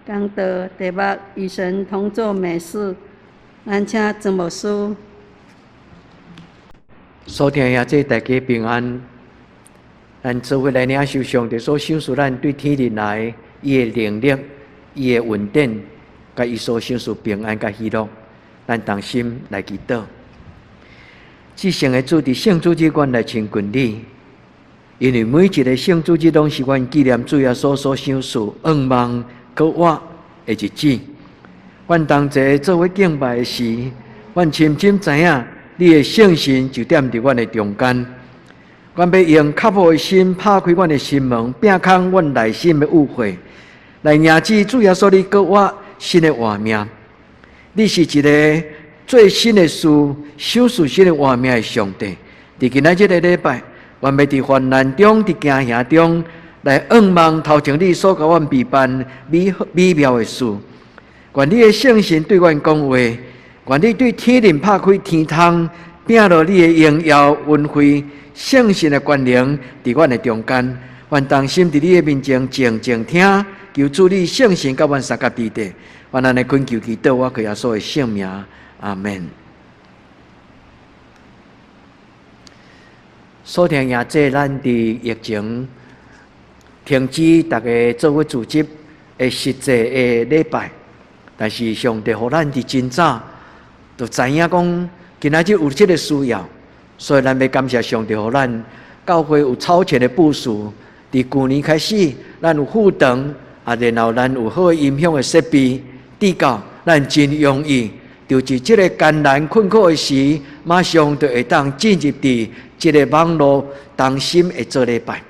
功德地目与神同作美事。咱请曾牧师。所听下这大家平安，咱做伙来领受上帝所赏赐咱对天日来伊的能力、伊的稳定，甲伊所赏赐平安甲喜乐。咱同心来祈祷。至圣的主伫圣主日阮来亲近你，因为每一个圣主日拢是阮纪念主耶稣所赏赐愿望搁活的日子。阮同齐做伙敬拜的时，阮深深知影你的圣神就踮伫阮的中间。阮要用较无的心拍开阮的心门，摒开阮内心的误会，来迎接主耶稣你搁活新的活命。你是一个最新的事、赏赐新的活命的上帝。伫今仔日的礼拜，阮要伫患难中、伫惊吓中，来仰望头前你所甲阮备办美妙的事。愿你的圣神对阮讲话，愿你对天灵拍开天窗，摒落你的荣耀恩惠、圣神的权能伫阮的中间。愿同心伫你的面前静静听，求主你圣神甲阮三甲地地。愿咱的恳求祈祷，我靠耶稣的圣名，阿门。所听也这咱伫疫情停止大家做伙组织的实际的礼拜，但是上帝互咱伫真早就知影讲，今仔日有这个需要，所以咱要感谢上帝，互咱教会有超前的部署。伫去年开始，咱有副堂，然后咱有好音响的设备。地教，咱真容易，就是这个艰难困苦的时，马上就会当进入伫这个网络同心的做礼拜。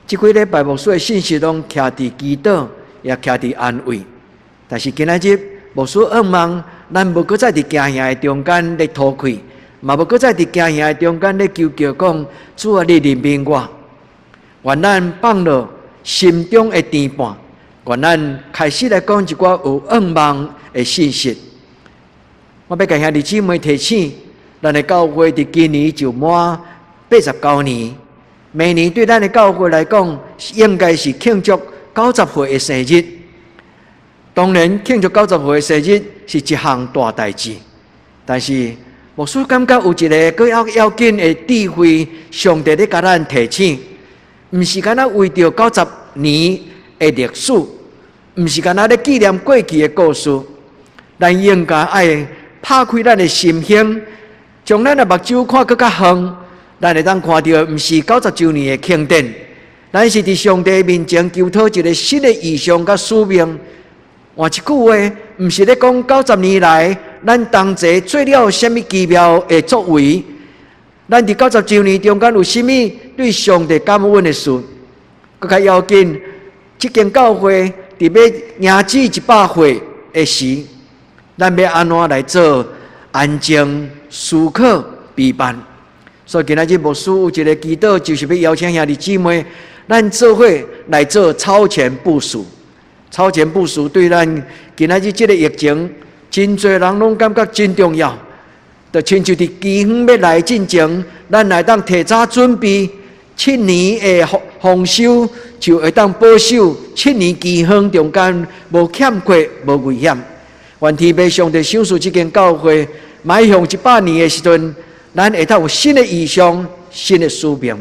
这几礼拜牧师的信息拢徛伫祈祷，也徛伫安慰。但是今仔日牧师仰望，咱无搁再伫惊吓的中间咧吐气，嘛无搁再伫惊吓的中间咧求叫讲，主啊，你怜悯我，愿咱放落心中的甜盘。愿咱开始来讲一寡有仰望的信息。我要甲兄弟姊妹提醒，咱的教会伫今年就满89年，每年对咱的教会来讲，应该是庆祝90岁的生日。当然，庆祝90岁的生日是一项大代志，但是牧师感觉有一个更要紧的智慧，上帝咧甲咱提醒，毋是干那为着90年的历史，毋是干那咧纪念过去的故事，咱应该爱拍开咱的心胸，将咱的目睭看更较远，咱会当看到毋是90周年的庆典，咱是伫上帝面前求讨一个新的意向甲使命。换一句话，毋是咧讲90年来咱同齐做了什么奇妙的作为，咱伫90周年中间有甚么对上帝感恩的事。更较要紧，这间教会伫要迎接100岁的时，咱要安怎来做安静思考备办。所以今仔日牧师有一个祈祷，就是要邀请兄弟姊妹，咱做伙来做超前部署。超前部署对咱今仔日这个疫情，真侪人拢感觉真重要。就亲像伫饥荒要来进前，咱来当提早准备7年的丰收，就会当保守7年饥荒中间无欠缺、无危险。愿天父上帝赏赐这间教会，迈向100年的时阵，咱会当有新的意向、新的使命。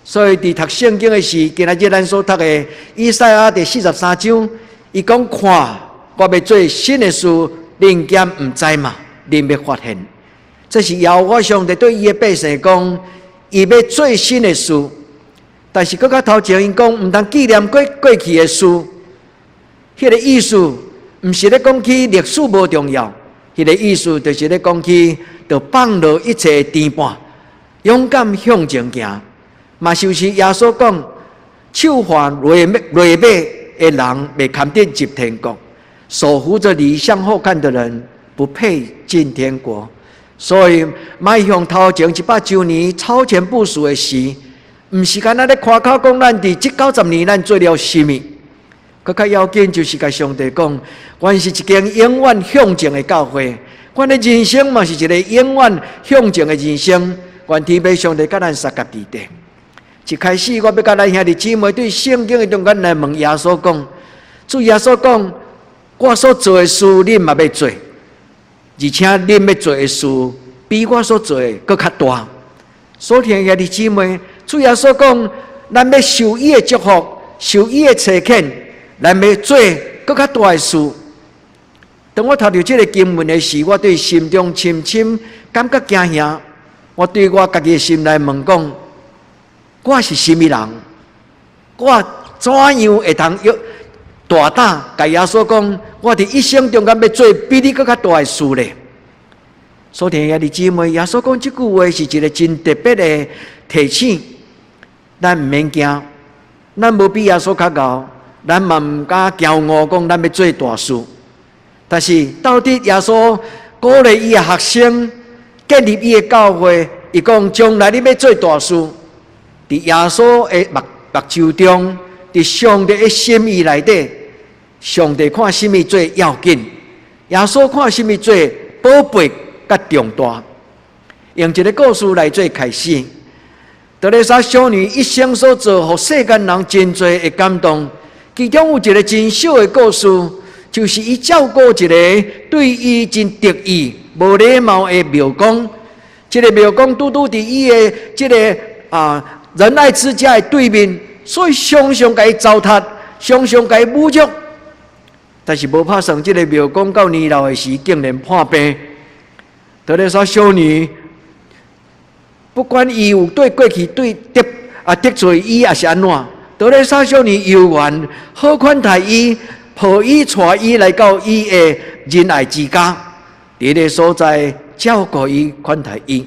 所以伫读圣经的时，今仔日咱所读的以赛亚第43章，伊讲看，我要做新的事，恁咸毋知嘛？恁要发现，这是耶和华上帝对伊的百姓讲，伊要做新的事。但是搁较头前，伊讲毋通纪念过去的事，迄个意思毋是咧讲起历史无重要，迄个意思就是咧讲起，就放落一切甜盘，勇敢向前行。嘛，就是耶稣讲，手还落马的人未堪得进天国，手扶着理想好看的人不配进天国。所以迈向头前100周年超前部署的时，毋是干那咧夸口讲咱伫这90年咱做了什么，更较要紧就是甲上帝讲，阮是一间永远向前的教会，阮的人生嘛是一个永远向前的人生。愿天父上帝甲咱三甲地地。一开始，我要甲咱兄弟姊妹对圣经的中间来问耶稣讲：主耶稣讲，我所做的事，恁嘛要做，而且恁要做的事，比我所做的搁较大。所听兄弟姊妹，主耶稣讲，咱要受伊的祝福，受伊的差遣，咱要做搁较大的事。当我读到这个经文的时，我对心中深深感觉惊吓。我对我家己的心来问讲：我是什么人？我怎样会通大胆甲耶稣讲，我伫一生中间要做比你搁较大的事呢？所听兄弟姊妹，耶稣讲这句话是一个真特别的提醒，咱毋免惊，咱无比耶稣较高，咱嘛毋敢骄傲讲咱要做大事。但是到底耶稣鼓励伊的学生建立伊的教会，伊讲将来你要做大事，伫耶稣的目睭中，伫上帝的心意内底，上帝看什么最要紧，耶稣看什么最宝贝甲重大。用一个故事来做开始。德蕾莎小女一生所做，互世间人真多的感动。其中有一个真小的故事，就是伊照顾一个对伊真得意、无礼貌的庙公。这个庙公拄伫伊的这个仁爱之家的对面，所以常常甲伊糟蹋，常常甲伊侮辱。但是无拍算，这个庙公到年老的时，竟然破病。德蕾莎小女不管伊有对过去得罪伊，也是安怎，德蕾莎小女犹原好款待伊，抱伊带伊来到伊的仁爱之家，伫个所在照顾伊，款待伊。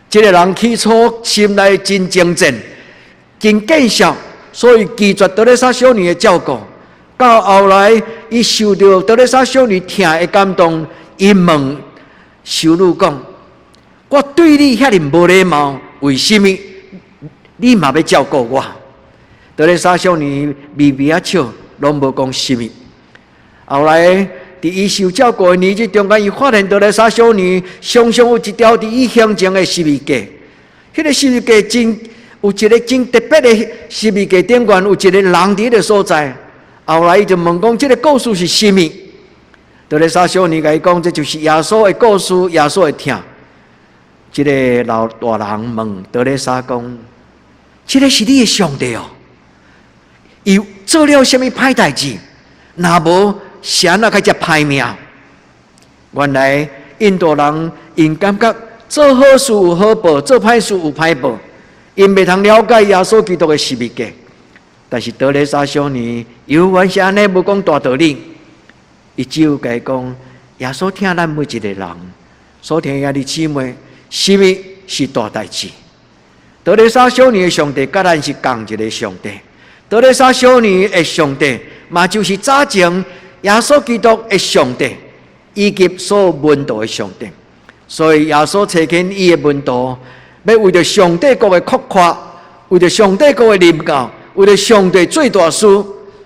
这个人起初心内真精进，真见效，所以拒绝德蕾莎小女的照顾。到后来，伊受到德蕾莎小女疼的感动，伊问修女讲：我对你遐尼无礼貌，为什么你嘛要照顾我？德蕾莎小女微微啊笑，拢无讲什么。后来伫伊受照顾的年纪中间，伊发现德蕾莎小女常常有一条伫伊胸前的十字架，迄个十字架有一个真特别的十字架顶端有一个人伫个所在。后来伊就问讲：这个故事是什么？德蕾莎小女甲伊讲：这就是耶稣的故事，耶稣的疼。这个老大人问德蕾莎讲：这个是你的上帝哦？伊做了什么歹代志？若无是安怎较遮歹命？原来印度人因感觉做好事有好报，做歹事有歹报，因袂通了解耶稣基督的十字架。但是德蕾莎小女犹原是安尼，无讲大道理。伊只有甲伊讲：耶稣疼咱每一个人，所听兄弟姊妹，什么是大代志？德蕾莎小女的上帝甲咱是同一个上帝。德蕾莎小女的上帝，嘛就是早前耶稣基督的上帝，以及所有门徒的上帝。所以耶稣差遣伊的门徒，要为着上帝国的扩夸，为着上帝国的临教，为了上帝做大事。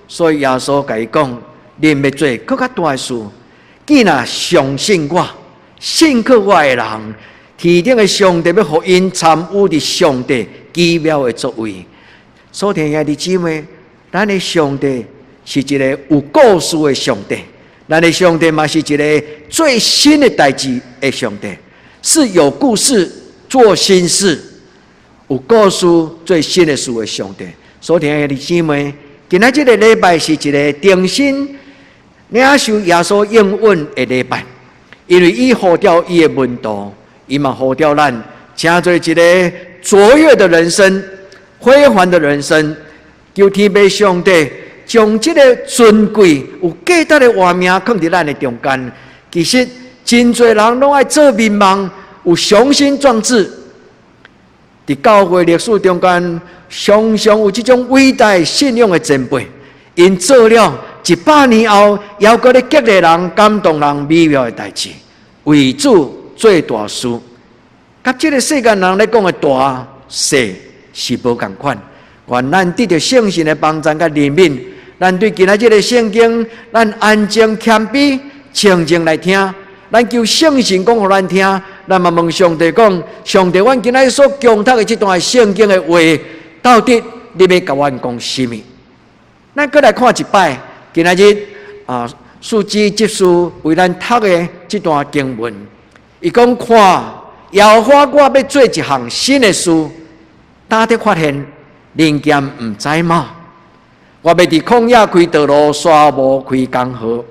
所以耶稣甲伊讲：恁要做更较大的事，既然相信我，信靠我的人，天顶的上帝要互因参与伫上帝奇妙的作为。所听兄弟姊妹，咱的上帝是一个有故事的上帝，咱的上帝嘛是一个做新的代志的上帝，是有故事做新事，有故事做新的事的上帝。所听兄弟姊妹，今仔这个礼拜是一个定心领受耶稣应允的礼拜，因为伊呼召伊的门徒，伊嘛呼召咱，请做一个卓越的人生。辉煌的人生，求天父上帝将这个尊贵有价值的画面放伫咱的中间。其实真侪人拢爱做面梦，有雄心壮志。伫教会历史中间，常常有这种伟大信仰的前辈，因做了100年后，还搁咧激励人、感动人美妙的代志，为主做大事。甲这个世间人咧讲的大事。是无共款，愿咱得到圣神的帮助甲怜悯，咱对今仔日的圣经，咱安静谦卑、静静来听，咱求圣神讲互咱听，咱嘛问上帝讲：上帝，阮今仔日所共读的这段圣经的话，到底你要甲阮讲什么？咱再来看一摆，今仔日司机执事为咱读的这段经文，伊讲看，耶和华我要做一项新的事，大家发现人间唔知吗？我要伫旷野开道路，沙漠开江河。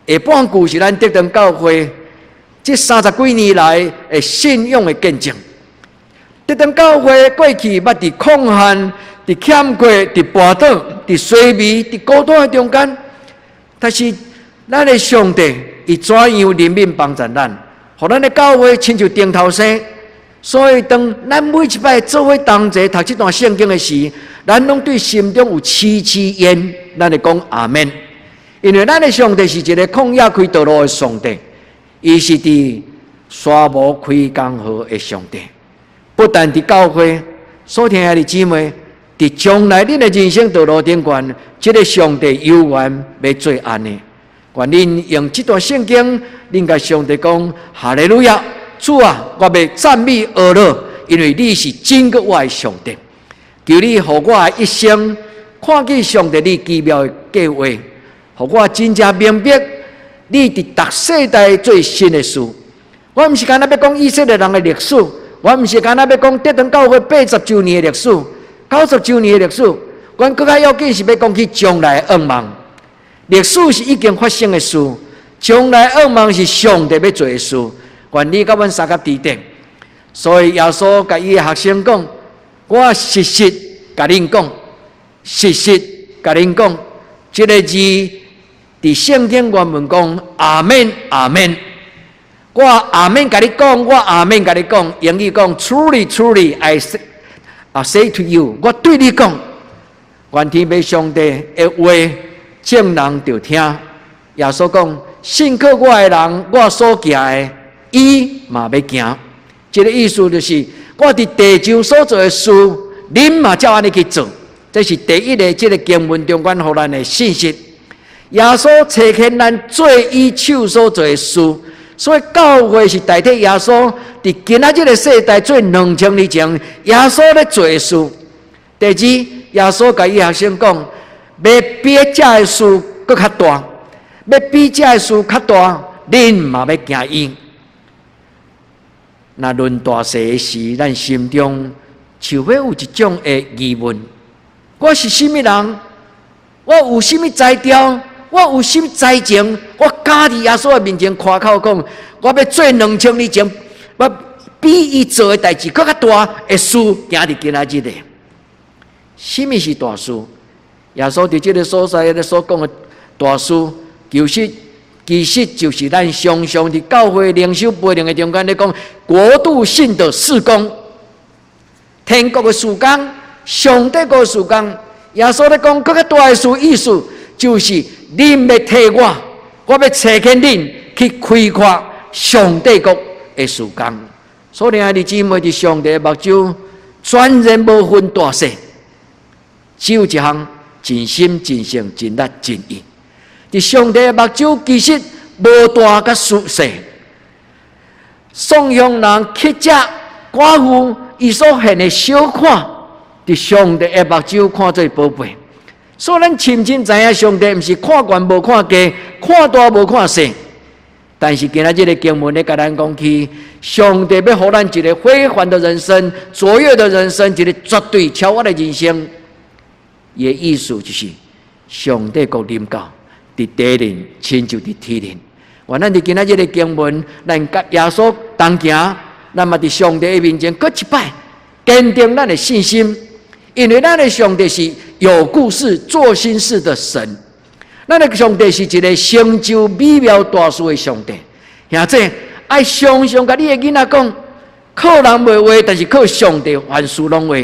下半句是咱德登教会这30几年来的信仰的见证。德登教会过去捌伫空闲、伫欠缺、伫跋倒、伫衰微、伫孤单的中间，但是咱的上帝伊怎样怜悯帮助咱，互咱的教会亲像顶头生。所以当咱每一摆做伙同齐读这段圣经的时，咱拢对心中有凄凄焉，咱就讲阿们。因为咱的上帝是一个旷野开道路的上帝，伊是伫沙漠开江河的上帝。不但伫教会所听的姊妹，伫将来恁的人生道路顶端，这个上帝有缘要做安尼。愿恁用这段圣经，恁甲上帝讲：哈利路亚！主啊，我要赞美阿乐，因为你是真个我的上帝。求你互我的一生看见上帝你奇妙的计划，互我真正明白你伫逐世代最新的事。我毋是干那要讲以色列人的历史，我毋是干那要讲德登教会80周年的历史、90周年的历史。阮更加要紧是要讲起将来的愿望。历史是已经发生的事，将来的愿望是上帝要做的事。愿你甲阮三个指定。所以耶稣甲伊的学生讲：我实实甲恁讲，实实甲恁讲，这个字伫圣经原文讲阿们阿们。我阿们甲你讲，我阿们甲你讲，英语讲 Truly Truly I say to you， 我对你讲，愿天父上帝的话，众人就听。耶稣讲：信靠我的人，我所行的，伊嘛要行。这个意思就是，我伫地上所做的事，恁嘛照安尼去做。这是第一个这个经文中间互咱的信息。耶稣呈现咱做伊手所做的事，所以教会是代替耶稣伫今仔日的世代做2000年前耶稣咧做的事。第二，耶稣甲伊学生讲，要比这的事搁较大，要比这的事较大，恁嘛要行伊。那论大事时，咱心中就要有一种的疑问：我是什么人？我有什么才调？我有什么才情？我敢伫耶稣的面前夸口讲，我要做2000年前我比伊做的代志更较大的事，行伫今仔日的。什么是大事？耶稣伫这个所在咧所讲的大事，其实就是咱常常伫教会灵修培灵的中间咧讲国度性的事工，天国的事工，上帝国的事工。耶稣咧讲更较大的事，意思就是恁要替我要差遣恁去开阔上帝国的事工。所以，爱弟姊妹伫上帝的目睭，全然无分大小，只有一项真心、真性、真力、真意。伫上帝的目睭，其实无大甲小，送向人乞食寡妇，伊所献的小款，伫上帝的目睭看做宝贝。所以咱深深知影，上帝毋是看悬无看低，看大无看小。但是今仔日的经文咧，甲咱讲起，上帝要互咱一个非凡的人生，卓越的人生，一个绝对超越的人生。伊的意思就是，上帝国临到。伫地人，亲就伫天人。愿咱伫今仔日的经文，咱甲耶稣同行，咱嘛伫上帝的面前，搁一摆坚定咱的信心。因为咱的上帝是有故事、做心事的神，咱的上帝是一个成就美妙大事的上帝。兄弟，爱常常甲你的囡仔讲，靠人袂话，但是靠上帝凡事拢话。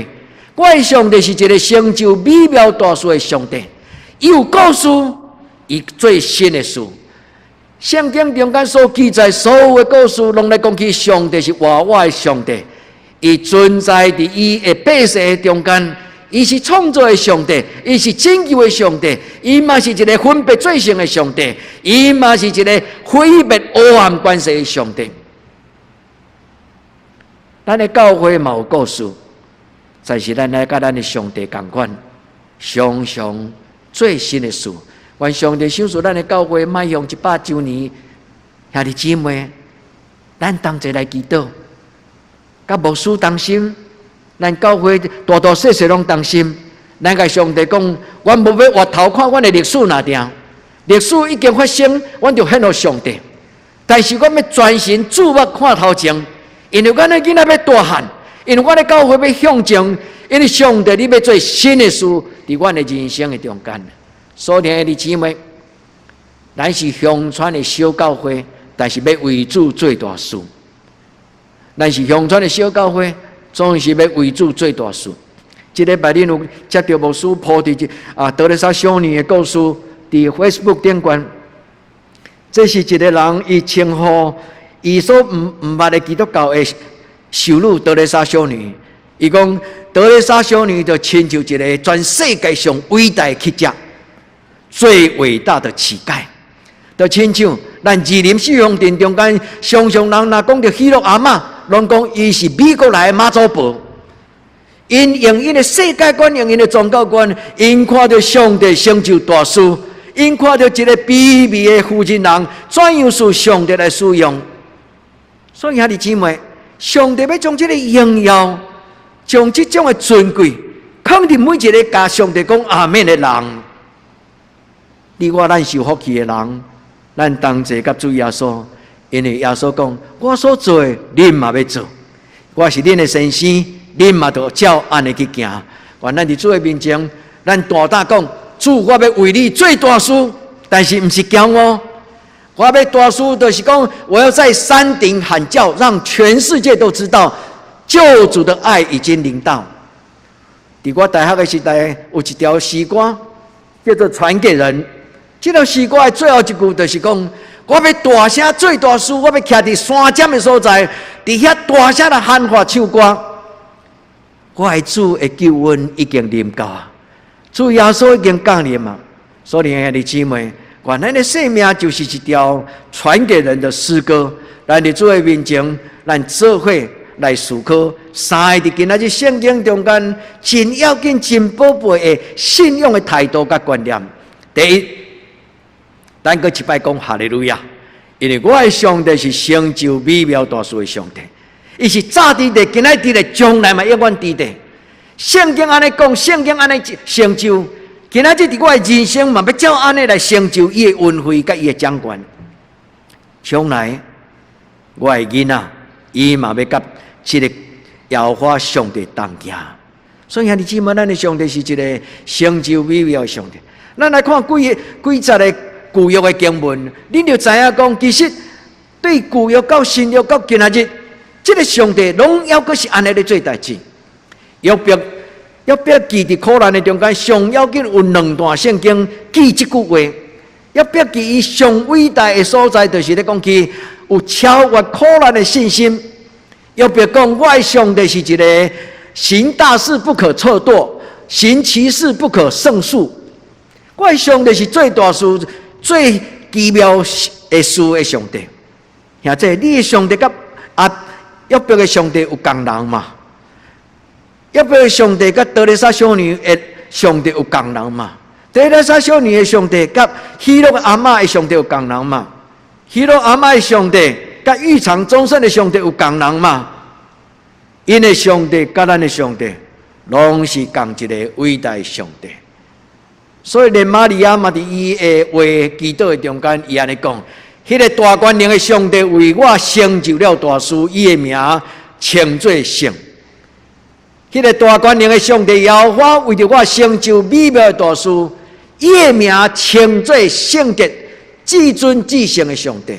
我的上帝是一个成就美妙大事的上帝，伊有故事。伊最新的事，圣经中间所记载所有的故事，拢来讲起上帝是活我的上帝。伊存在伫伊的百姓的中间，伊是创造的上帝，伊是拯救的上帝，伊嘛是一个分别罪性的上帝，伊嘛是一个毁灭黑暗关系的上帝。咱的教会嘛有故事，才是咱来甲咱的上帝同款，常常最新的事。愿上帝赏赐咱的教会迈向100周年，兄弟姊妹，咱同齐来祈祷，甲牧师同心，咱教会大大小小拢同心。咱甲上帝讲，阮无要回头看阮的历史哪定，历史已经发生，阮就献给上帝。但是阮要专心注目看头前，因为阮的囡仔要大汉，因为阮的教会要向前，因为上帝你要做新的事，伫阮的人生的中间。所以，兄弟姊妹，咱是乡村的小教会，但是要为主做大事。咱是乡村的小教会，总是要为主做大事。这礼拜恁有接到牧师铺伫德蕾莎小女的故事，伫 Facebook 顶端。这是一个人，伊称呼伊所毋捌的基督教的修女德蕾莎小女。伊讲德蕾莎小女就亲像一个全世界上伟大的乞丐。最伟大的乞丐，就亲像咱二林四乡镇中间，常常人若讲到喜乐阿嬷，拢讲伊是美国来的妈祖婆。因用因的世界观，用因的宗教观，因看到上帝成就大事，因看到一个卑微的负责人，怎样使上帝来使用。所以兄弟姊妹，上帝要将这个荣耀，将这种的尊贵，肯定每一个甲上帝讲阿门的人。你我咱受福气的人，咱同齐甲主耶稣，因为耶稣讲：我所做的，恁嘛要做；我是恁的先生，恁嘛就照安尼去行。愿咱伫主的面前，咱大胆讲：主，我要为你做大事，但是毋是骄傲。我要大事，就是讲我要在山顶喊叫，让全世界都知道救主的爱已经临到。伫我大学的时代，有一条诗歌叫做《传给人》。这条诗歌的最后一句就是讲：我要大声做大事，我要徛伫山尖的所在，伫遐大声来喊话唱歌。我的主的救恩已经临到啊！主耶稣已经降临啊！所以兄弟姊妹，愿咱的生命就是一条传给人的诗歌。咱伫主的面前，咱做伙来思考三个伫今仔日圣经中间真要紧、真宝贝的信仰的态度甲观念。第一，咱搁一摆讲哈利路亚，因为我的上帝是成就美妙大事的上帝，伊是早伫地、今仔日的将来嘛永远伫地。圣经安尼讲，圣经安尼成就，今仔日伫我的人生嘛要照安尼来成就伊的恩惠甲伊的掌权。将来我的囡仔，伊嘛要甲这个耶和华上帝同行。所以兄弟姊妹，咱的上帝是一个成就美妙的上帝。咱来看几十个旧约的经文，恁就知影讲，其实对旧约到新约到今仔日，这个上帝拢要阁是安尼咧做代志。约伯记伫苦难的中间，上要紧有两段圣经记这句话。约伯记伊上伟大的所在，就是咧讲其有超越苦难的信心。约伯讲，我的上帝是一个行大事不可测度，行奇事不可胜数。我的上帝是最大事、最奇妙的事的上帝。兄弟，你的上帝甲约伯的上帝有共人嘛？约伯的上帝甲德蕾莎小女的上帝有共人嘛？德蕾莎小女的上帝甲希洛阿嬷的上帝有共人嘛？希洛阿嬷的上帝甲预尝终身的上帝有共人嘛？因的上帝甲咱的上帝，拢是共一个伟大的上帝。所以连玛利亚嘛，伫伊的话祈祷的中间，伊安尼讲：迄个大权能的上帝为我成就了大事，伊的名称作圣。迄个大权能的上帝耶和华为着我成就美妙的大事，伊的名称作圣洁、至尊至圣的上帝。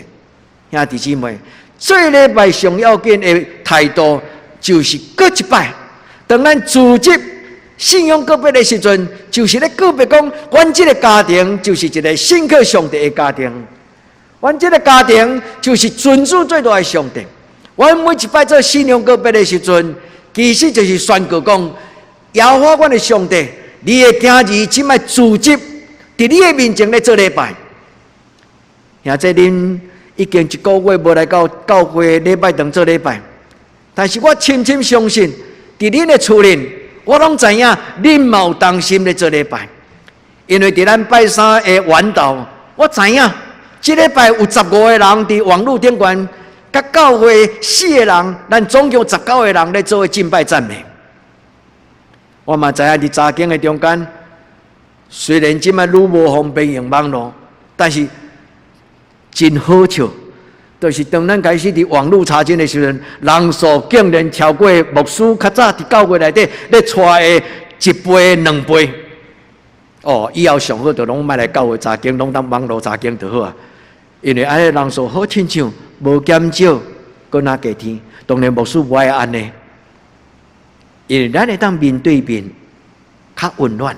兄弟姊妹，这礼拜上要紧的态度，就是各一摆，当咱组织信仰个别的时阵，就是咧个别讲，阮这个家庭就是一个信靠上帝的家庭，阮这个家庭就是尊主最大的上帝。阮每一摆做信仰个别的时阵，其实就是宣告讲，耶和华阮的上帝，你的囝儿即摆组织伫你的面前咧做礼拜。现在恁已经一个月无来到教会礼拜堂做礼拜，但是我深深相信，伫恁的厝内我拢知影，恁嘛有当心咧做礼拜，因为伫咱拜三的晚祷，我知影，即礼拜有15个人伫网络顶悬，甲教会4个人，咱总共19个人咧做敬拜赞美。我嘛知影伫查经的中间，虽然即摆愈无方便用网络，但是真好笑。就是当咱开始伫网络查经的时阵，人数竟然超过牧师较早伫教会内底咧带的1倍、2倍。哦，以后上好就拢莫来教会查经，拢当网络查经就好啊。因为安尼人数好亲像无减少，搁哪加添。当然牧师无爱安尼，因为咱会当面对面较温暖。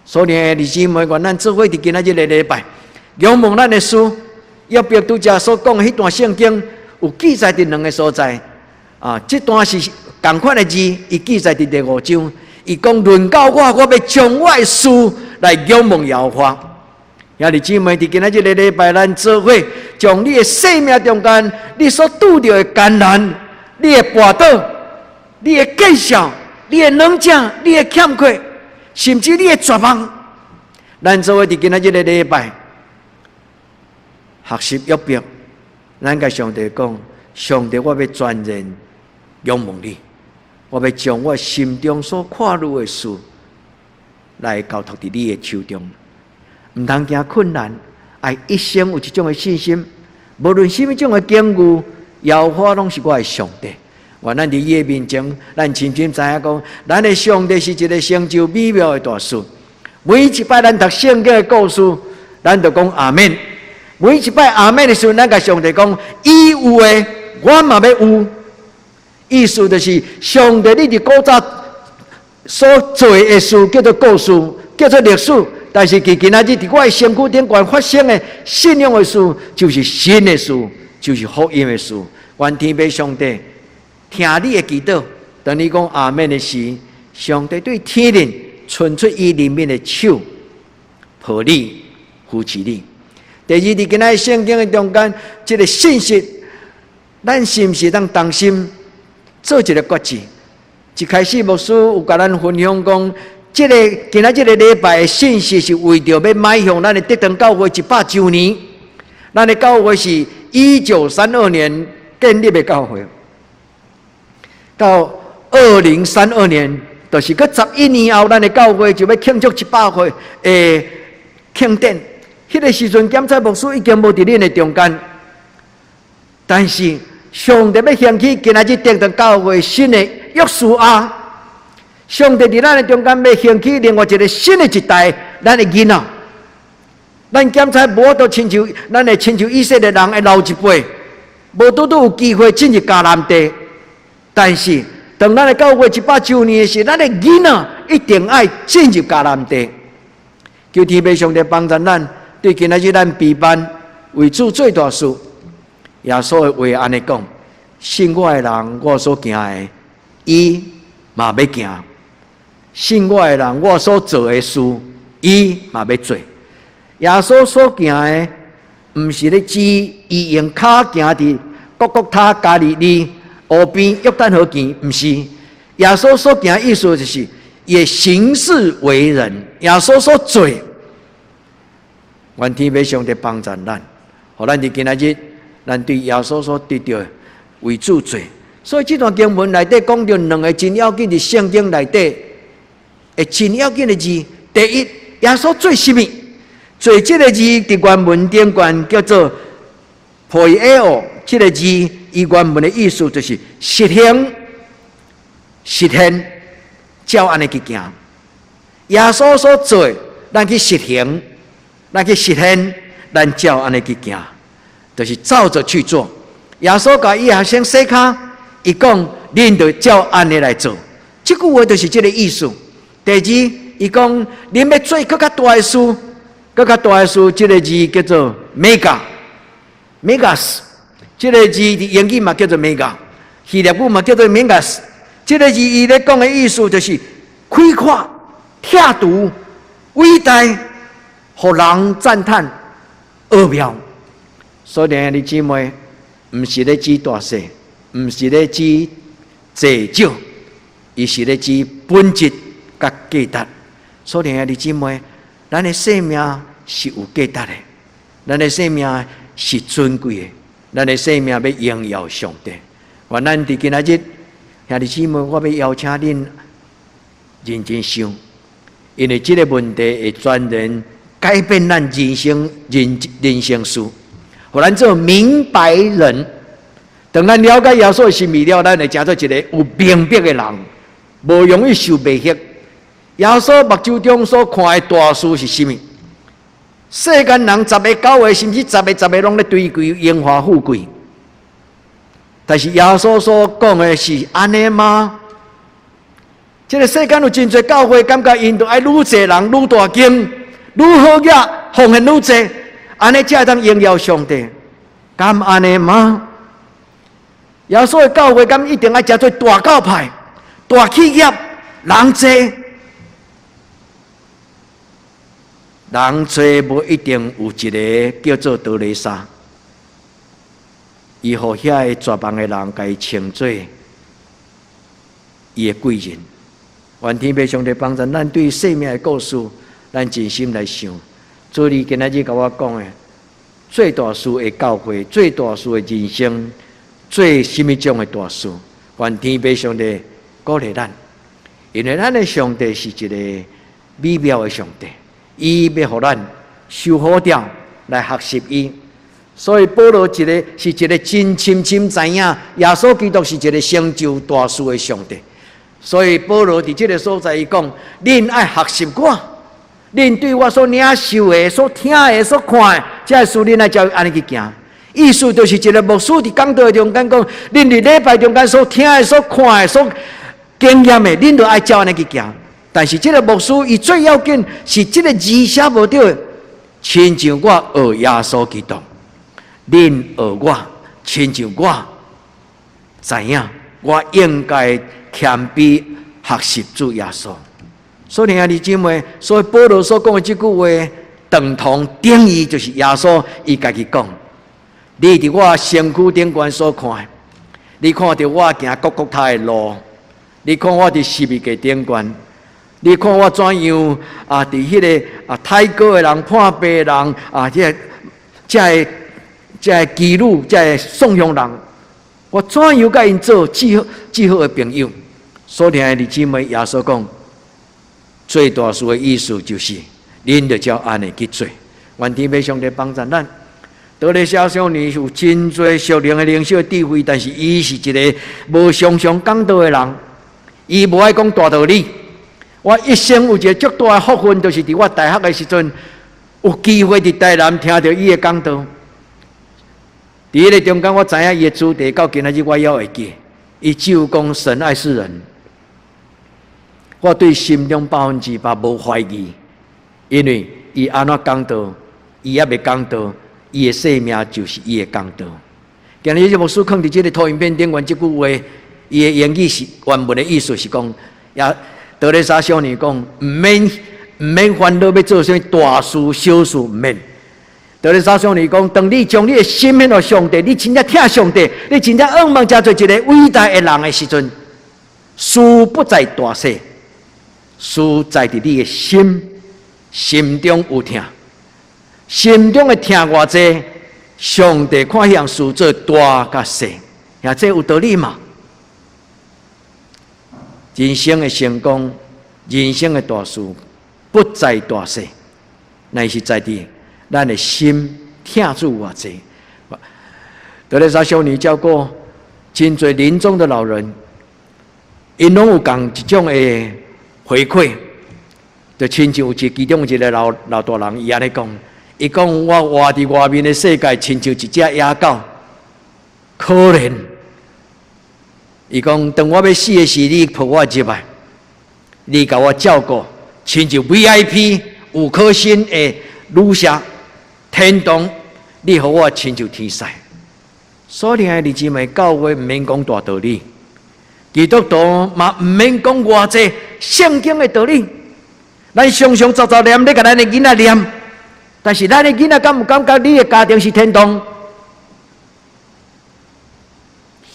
所以弟兄姊妹，愿咱做伙伫今仔日的礼拜，仰望咱的主。约伯拄则所讲的迄段圣经有记载伫2个所在啊，这段是同款的字，伊记载伫第5章，伊讲论到我要将我的事来仰望耶和华。兄弟姊妹，伫今仔日的礼拜，咱做伙将你的生命中间，你所拄到的艰难、你的跋倒、你的计较、你的软弱、你的欠缺，甚至你的绝望，咱做伙伫今仔日的礼拜。学习约伯，咱甲上帝讲：上帝，我要全然仰望你，我要将我心中所看入的事来交托伫你的手中。唔通惊困难，爱一生有一种的信心。无论什么种的境遇，耶和华拢是我的上帝。愿咱伫伊的面前，咱深深知影讲，咱的上帝是一个成就美妙的大事。每一摆咱读圣经的故事，咱就讲阿门。每一摆阿门的时候，咱甲上帝讲：伊有的，我嘛要有。意思就是上帝你伫古早所做的事叫做故事，叫做历史。但是今仔日伫我的身躯顶悬发生的信仰的事，就是新的事，就是福音的事。愿天父上帝听你的祈祷。当你讲阿门的时，上帝对天灵伸出伊里面的手，抱你，扶持你。第二，伫今仔圣经的中间，这个信息，咱是毋是当当心做一个决志？一开始牧师有甲咱分享讲，这个今仔日的礼拜的信息是为着要迈向咱的德堂教会100周年。咱的教会是1932年建立的教会，到2032年，就是搁11年后，咱的教会就要庆祝100岁的庆典。迄个时阵，检察牧师已经无伫恁的中间，但是上帝要兴起今仔日德堂教会新的约书亚，上帝伫咱的中间要兴起另外一个新的一代，咱的囡仔。咱检察无都亲像咱的亲像以色列人的老一辈，无拄有机会进入迦南地，但是当咱的教会100周年的时，咱的囡仔一定爱进入迦南地。求天父上帝帮助咱。对今仔日咱备办为主做大事，耶稣的话安尼讲：信我的人，我所行的，伊嘛要行；信我的人，我所做的事，伊嘛要做。耶稣所行的，毋是咧指伊用脚行伫各各他加利利湖边约旦河边，毋是。耶稣所行的意思就是也行事为人，耶稣所做。愿天父上帝帮助咱，互咱伫今仔日，咱对耶稣所得到的为主做。所以这段经文内底讲到2个真要紧的圣经内底的真要紧的字。第一，耶稣做什么？做这个字伫原文顶悬叫做 poieo， 这个字伊原文的意思就是实行、实现，照安尼去行。耶稣所做，咱去实行。咱去实现，咱照安尼去行，就是照着去做。耶稣甲伊学生洗脚，伊讲：恁就照安尼来做。这句话就是这个意思。第二，伊讲：恁要做更较大的事，更较大的事，这个字叫做 megas， 这个字伫英语嘛叫做 mega， 希腊语嘛叫做 megas。这个字伊咧讲的意思就是开阔、跳独、伟大。互人赞叹奥妙，所以兄弟姊妹，毋是咧指大小，毋是咧指济少，伊是咧指本质甲价值。所以兄弟姊妹，咱的生命是有价值的，咱的生命是尊贵的，咱的生命要荣耀上帝。愿咱伫今仔日，兄弟姊妹，我要邀请恁认真想，因为这个问题会全然改变咱人生史，互咱做明白人。当咱了解耶稣的心意了，咱会成做一个有明白的人，无容易受迷惑。耶稣目睭中所看的大事是甚么？世间人10个9个，甚至10个拢咧追求荣华富贵。但是耶稣所讲的是安尼吗？这个世间有真侪教会，感觉因都爱愈侪人愈大经，愈好嘢奉献愈侪，安尼才会当荣耀上帝。敢安尼吗？耶稣的教会敢一定爱食做大教派、大企业，人侪。人侪无一定有一个叫做德雷莎，伊互遐个绝望的人，甲伊称做伊的贵人。愿天父上帝帮助咱对生命的故事，咱真心来想。做你今仔日甲我讲的，最大事的教会，最大事的人生，最什么种的大事？愿天父上帝鼓励咱，因为咱的上帝是一个美妙的上帝。伊要互咱修好掉来学习伊，所以保罗是一个真深深知影耶稣基督是一个成就大事的上帝。所以保罗伫这个所在，伊讲：恁爱学习我，恁对我所领受的、所听的、所看的，这个事恁爱照安尼去行。意思就是一个牧师伫讲道中间讲，恁伫礼拜中间所听的、所看的、所经验的，恁都爱照安尼去行。但是这个牧师，伊最要紧是这个字写无对，亲像我学耶稣基督，恁学我，亲像我知影，我应该谦卑学习主耶稣。所以兄弟姊妹，所以保罗所讲的这句话，等同定义就是耶稣伊家己讲：你伫我身躯顶端所看，你看到我行各他的路，你看我伫十字架顶端。你看我怎样啊？伫迄个太高的人、破病的人啊，这个基督、这个颂扬人，我怎样甲因做至好的朋友？所以兄弟姊妹，耶稣讲最大事的意思就是，恁就照安尼去做。愿天父上帝帮助咱。德雷莎少年有真侪属灵的领袖智慧，但是伊是一个无常常讲道的人，伊无爱讲大道理。我一生有一个足大的福分，就是伫我大学的时阵，有机会伫台南听到伊的讲道。伫迄个中间，我知影伊的主题，到今仔日我还会记。伊只有讲神爱世人，我对心中100%无怀疑，因为伊安怎讲道，伊也未讲道，伊的生命就是伊的讲道。今日这牧师放伫这个投影片顶端，这句话，伊的言语是原文的意思是讲，也。德雷莎少年讲：唔免烦恼要做啥大事小事，唔免。德雷莎少年讲：当你将你的心献给上帝，你真正听上帝，你真正仰望，才做一个伟大的人的时阵，事不在大小，事在伫你的心中有听，心中的听偌济，上帝看向事做大甲小，也这有道理嘛？人生的成功，人生的大事，不在大小，乃是在伫咱的心听主偌济。德雷莎少年照顾真侪临终的老人，因拢有共一种的回馈，就亲像有其中一个老大人伊安尼讲，伊讲我活伫外面的世界，亲像一只野狗，可怜。伊讲，当我要死的时，你抱我入来，你甲我照顾，亲像 VIP 5颗星的旅社天堂，你互我亲像天使。所以兄弟姊妹，教会毋免讲大道理，基督徒嘛毋免讲偌济圣经的道理。咱常常早早念，咧甲咱的囡仔念，但是咱的囡仔敢有感觉你的家庭是天堂？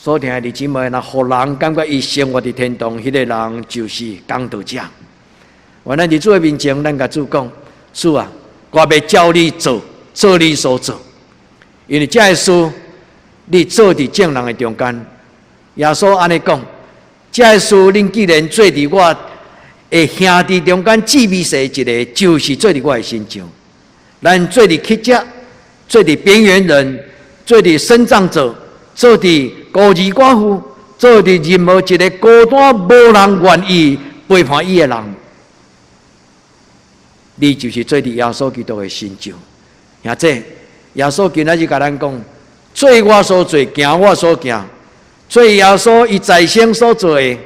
所听的姊妹，若互人感觉伊生活伫天堂，迄个人就是讲道者。原来伫主的面前，咱甲主讲：主啊，我要照你做，做你所做。因为这个事，你做伫众人的中间。耶稣安尼讲：这个事，恁既然做伫我的兄弟中间至微细一个，就是做伫我的身上。咱做伫乞食，做伫边缘人，做伫身障者，做伫孤儿寡妇，做伫任何一个孤单无人愿意陪伴伊的人。你就是做伫耶稣基督的身上，兄弟，耶稣今仔日甲咱讲：做我所做，行我所行，做耶稣伊在生所做的。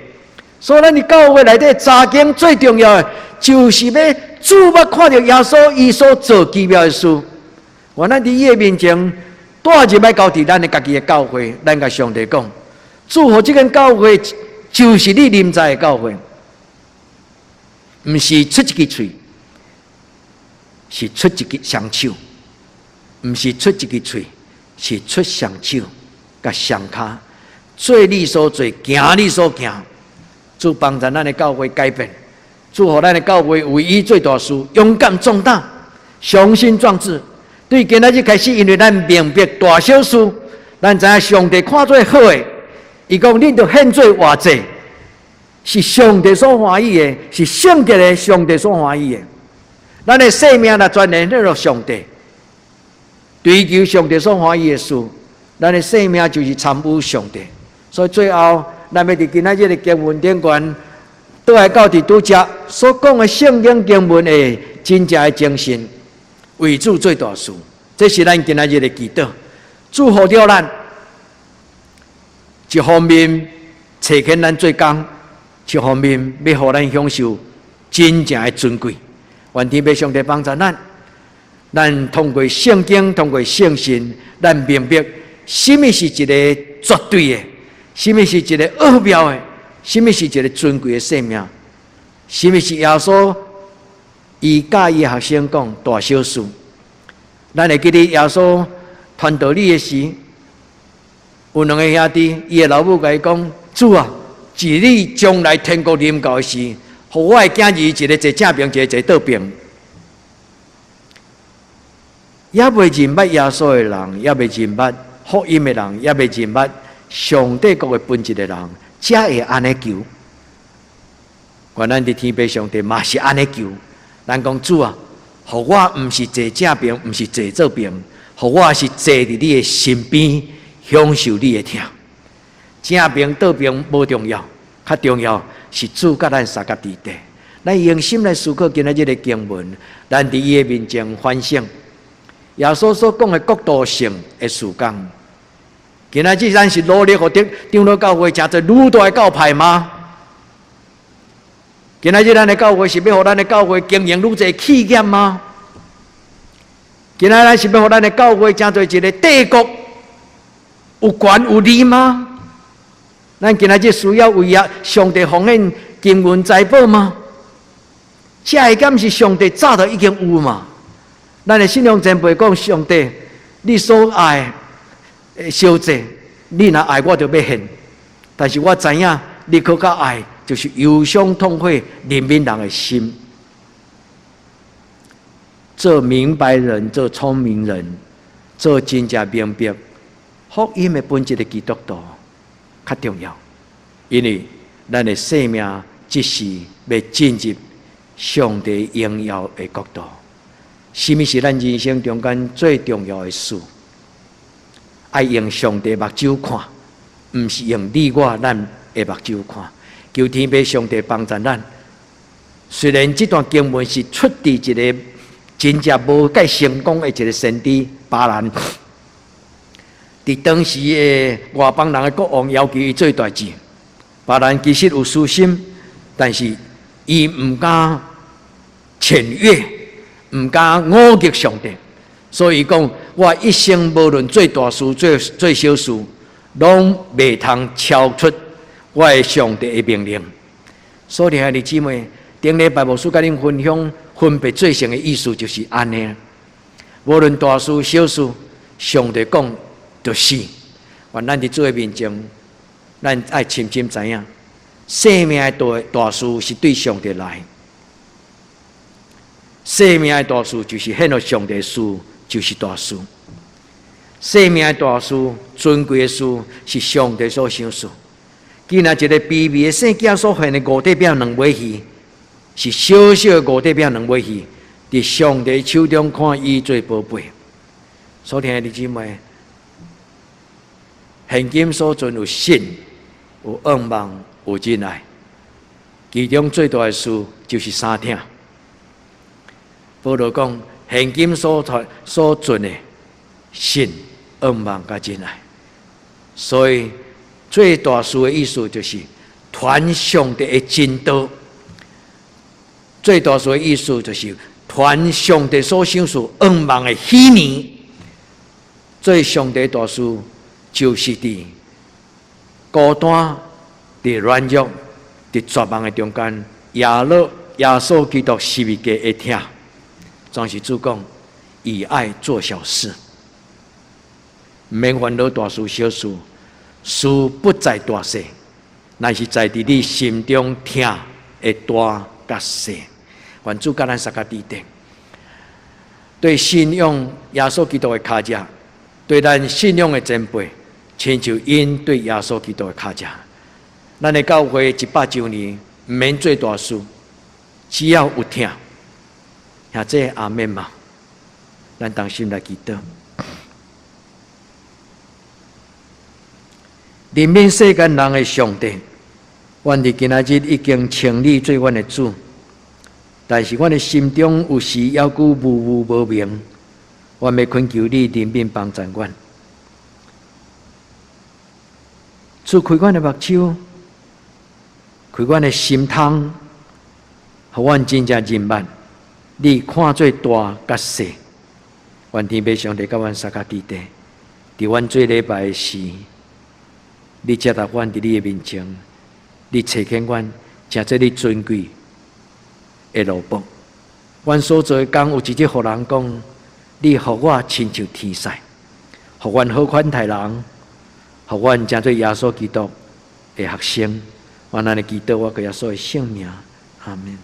所以咱伫教会内底查经最重要的，就是要主要看到耶稣伊所做奇妙的事。我咱伫伊的面前，带入来交伫咱的家己的教会，咱甲上帝讲：主互这间教会就是你临在的教会，毋是出一支喙。是出一支双手，毋是出一支喙，是出双手甲双骹，做你所做，行你所行。主帮助咱的教会改变，祝福咱的教会唯一最大事，勇敢壮大，雄心壮志。对今仔日开始，因为咱明白大小事，咱知影上帝看做好的，伊讲恁着献做偌济，是上帝所欢喜的，是圣洁的，上帝所欢喜的。咱的生命若全然了上帝，追求上帝所欢喜的事，咱的生命就是参悟上帝。所以最后，咱要伫今仔日的经文顶悬，倒来到伫拄则所讲的圣经经文的真正的精神，为主最大事。这是咱今仔日的祈祷，祝福着咱。一方面找见咱做工，一方面要互咱享受真正的尊贵。愿天父上帝帮助咱通过圣经，通过圣信，咱明白什么是一个绝对的，什么是一个奥妙的，什么是一个尊贵的生命，什么是耶稣伊教伊学生讲大小事。咱会记得耶稣传道理的时，有两个兄弟，伊的老母甲伊讲：主啊，自你将来天国临到的时，互我的囝儿一个坐正边，一个坐倒边。也未认捌耶稣的人，也未认捌福音的人，也未认捌上帝国的本质的人，才会安尼求。愿咱伫天父上帝嘛是安尼求。咱讲主啊，互我毋是坐正边，毋是坐左边，互我是坐伫你的身边，享受你的疼。正边倒边无重要，较重要是主甲咱三角伫地。咱用心来思考今仔日的经文，咱伫伊的面前反省耶稣所讲的国度性的事工。今仔日咱是努力互长老教会诚侪愈大的教派吗？今仔日咱的教会是要互咱的教会经营愈侪企业吗？今仔日咱是要互咱的教会诚侪一个帝国有权有利吗？咱今仔日需要为上帝奉献金银财宝吗？这个敢是上帝早就已经有嘛？咱的信仰前辈讲，上帝，你所爱的小姐，你若爱我就要献。但是我知影，你可较爱，就是忧伤痛悔怜悯人的心。做明白人，做聪明人，做真正明白福音的本质的基督徒，较重要。因为咱的生命即是要进入上帝荣耀的国度。什么是咱人生中间最重要的事？爱用上帝目睭看，毋是用你我咱的目睭看。求天父上帝帮助咱。虽然这段经文是出自一个真正无介成功的一个先知巴兰，伫当时的外邦人的国王要求伊做大事，巴兰其实有私心，但是伊毋敢僭越。毋敢误逆上帝，所以讲我一生无论做大事、做小事，拢袂通超出我的上帝的命令。所以，兄弟姊妹，顶礼拜牧师甲恁分享分别做成的意思就是安尼。无论大事小事，上帝讲就是。愿咱伫主的面前咱爱深深知影，生命的大事是对上帝来。生命的大事就是显露上帝的事，就是大事。生命的大事、尊贵的事，是上帝所想事。既然一个卑微的圣囝所献的五块饼两尾鱼，是小小的五块饼两尾鱼，伫上帝手中看伊做宝贝。所听的弟姊妹，现今所存有信、有愿望、有仁爱，其中最大的事就是三听。保罗讲，现今所存的信、愿望甲仁爱，所以最大事的意思就是传上帝的真道。最大事的意思就是传上帝所想事愿望的希望。最上帝大事就是伫孤单、伫软弱、伫绝望的中间，耶稣基督十字架的听。总是主讲，以爱做小事，免烦恼大事小事，事不在大小，乃是在伫你心中听的大甲小。愿主甲咱三个弟弟，对信仰耶稣基督的卡者，对咱信仰的前辈，亲像因对耶稣基督的卡者。咱的教会100周年，唔免做大事，只要有听。也这阿免嘛，咱同心来祈祷。人面世间人的上帝，阮伫今仔日已经称你做阮的主，但是阮的心中有时犹阁雾雾无明，阮要恳求你人面帮助阮，赐开阮的目睭，开阮的心窗，互阮真正认捌。你看做大甲小，愿天父上帝甲阮三个弟弟，伫阮做礼拜的时，你接纳阮伫你的面前，你垂听阮，诚做你尊贵的罗卜。阮所做的工有一日互人讲，你互我亲像天使，互阮好款待人，互阮诚做耶稣基督的学生。我安尼祈祷，我个耶稣的圣名，阿门。